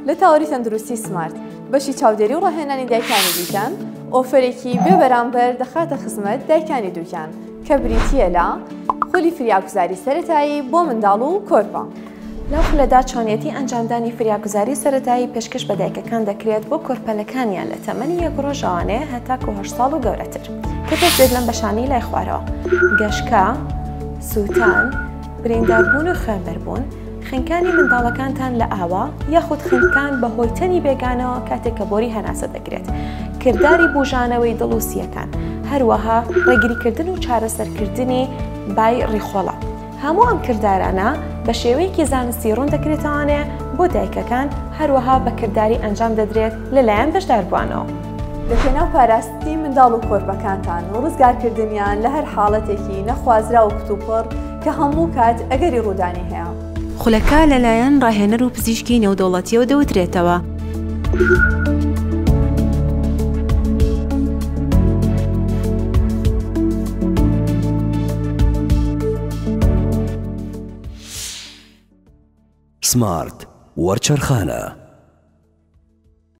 لە تاوەری تەندروستی سمارت بەشی چاودێری و ڕاهێنانی دایکانی دووکان ئۆفرێکی بێ بەرامبەر دەخاتە خزمەت دایکانی دووکان کە بریتیە لە خولی فریاگوزاری سەرەتایی بۆ منداڵ و کۆرپە. لەو خولەدا چۆنیەتی ئەنجامدانی فریاگوزاری سەرەتایی پێشکەش بە دایکەکان دەکرێت بۆ کۆرپەلەکانیان لە تەمەنی 1 ڕۆژەوانەیە هەتا 8 ساڵ و گەورەتر کە پێش دێت لەم بەشانەی لای خوارەوە: گەشکە، سووتان، برینداربوون و خوێنبەربوون، خنکانی منداڵەکانتان لە ئاوا یاخود خنکان بە هۆی تەنی بێگانەوە کاتێک کە بۆری هەناسە دەکرێت، کردداری بوژانەوەی دڵ و سیەکان، هەروەها ڕێگریکردن و چارەسەرکردنی بای ڕیخۆڵە. هەموو ئەم کردارانە بە شێوەیەکی زانستی ڕوون دەکرێتەوانێ بۆ دایکەکان، هەروەها بە کردداری ئەنجام دەدرێت لەلایەن بەشداربووانەوە. لە پێناو پاراستی منداڵ و کۆرپەکانتان و ڕزگارکردنیان لە هەر حاڵەتێکی نەخوازرا و کتوپڕ کە هەموو کات ئەگەری ڕوودانی هەیە. خولەکە لەلایەن ڕاهێنەر و پزیشکی نێودەوڵەتیەوە دەوترێتەوە. سمارت وەرچەرخانە.